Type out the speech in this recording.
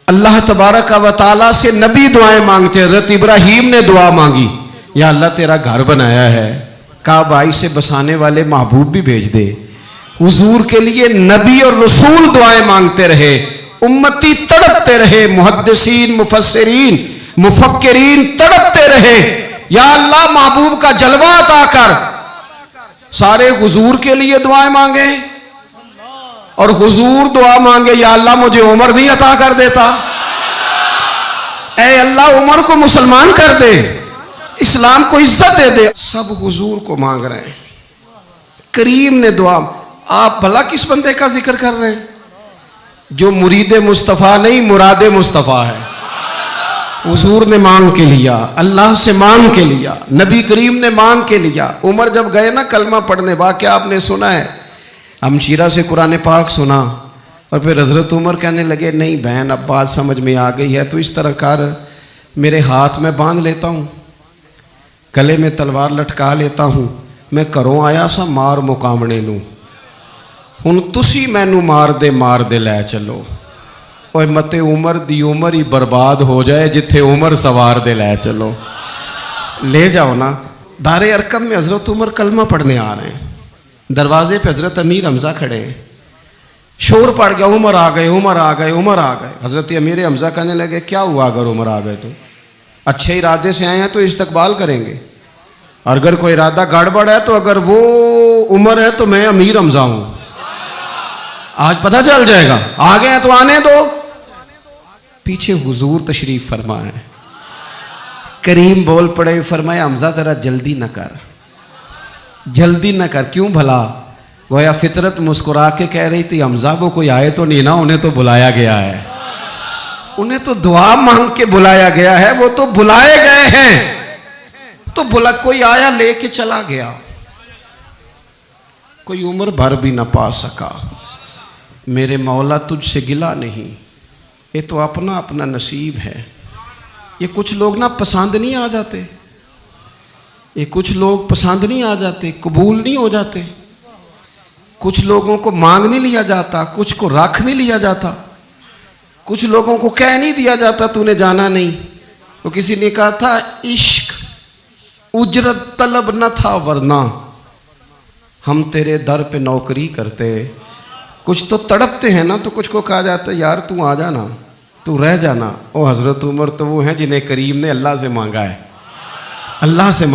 اللہ تبارک و تعالیٰ سے نبی دعائیں مانگتے ہیں. حضرت ابراہیم نے دعا مانگی, یا اللہ تیرا گھر بنایا ہے, کعبہ سے بسانے والے محبوب بھی بھیج دے. حضور کے لیے نبی اور رسول دعائیں مانگتے رہے, امتی تڑپتے رہے, محدثین, مفسرین, مفکرین تڑپتے رہے, یا اللہ محبوب کا جلوہ عطا کر. سارے حضور کے لیے دعائیں مانگیں اور حضور دعا مانگے, یا اللہ مجھے عمر نہیں عطا کر دیتا, اے اللہ عمر کو مسلمان کر دے, اسلام کو عزت دے دے. سب حضور کو مانگ رہے ہیں. کریم نے دعا. آپ بھلا کس بندے کا ذکر کر رہے ہیں جو مرید مصطفیٰ نہیں مراد مصطفیٰ ہے؟ حضور نے مانگ کے لیا, اللہ سے مانگ کے لیا, نبی کریم نے مانگ کے لیا. عمر جب گئے نا کلمہ پڑھنے, واقعہ آپ نے سنا ہے, ہمشیرہ سے قرآن پاک سنا, اور پھر حضرت عمر کہنے لگے نہیں بہن اب بات سمجھ میں آ گئی ہے, تو اس طرح کر, میرے ہاتھ میں باندھ لیتا ہوں, گلے میں تلوار لٹکا لیتا ہوں, میں کروں آیا سا مار مقامنے نوں, ہن تسی مینوں مار دے لے چلو. اوے مت عمر دی عمر ہی برباد ہو جائے جتھے عمر سوار دے لے چلو. لے جاؤ نا. دار ارقم میں حضرت عمر کلمہ پڑھنے آ رہے ہیں, دروازے پہ حضرت امیر حمزہ کھڑے ہیں. شور پڑ گیا, عمر آ گئے, عمر آ گئے, عمر آ گئے. حضرت امیر حمزہ کہنے لگے کیا ہوا اگر عمر آ گئے تو؟ اچھے ارادے سے آئے ہیں تو استقبال کریں گے, اور اگر کوئی ارادہ گڑبڑ ہے تو اگر وہ عمر ہے تو میں امیر حمزہ ہوں, آج پتہ چل جائے گا. آ گئے ہیں تو آنے دو. پیچھے حضور تشریف فرما ہے. کریم بول پڑے, فرمایا حمزہ ذرا جلدی نہ کر, جلدی نہ کر. کیوں بھلا؟ گویا فطرت مسکرا کے کہہ رہی تھی حمزہ وہ کوئی آئے تو نہیں نا, انہیں تو بلایا گیا ہے, انہیں تو دعا مانگ کے بلایا گیا ہے, وہ تو بلائے گئے ہیں. تو بلا کوئی آیا لے کے چلا گیا, کوئی عمر بھر بھی نہ پا سکا. میرے مولا تجھ سے گلہ نہیں, یہ تو اپنا اپنا نصیب ہے. یہ کچھ لوگ نا پسند نہیں آ جاتے, یہ کچھ لوگ پسند نہیں آ جاتے, قبول نہیں ہو جاتے. کچھ لوگوں کو مانگ نہیں لیا جاتا, کچھ کو رکھ نہیں لیا جاتا, کچھ لوگوں کو کہہ نہیں دیا جاتا تو نے جانا نہیں. تو کسی نے کہا تھا عشق اجرت طلب نہ تھا ورنہ ہم تیرے در پہ نوکری کرتے. کچھ تو تڑپتے ہیں نا, تو کچھ کو کہا جاتا ہے یار تو آ جانا, تو رہ جانا. او حضرت عمر تو وہ ہیں جنہیں کریم نے اللہ سے مانگا ہے, اللہ سے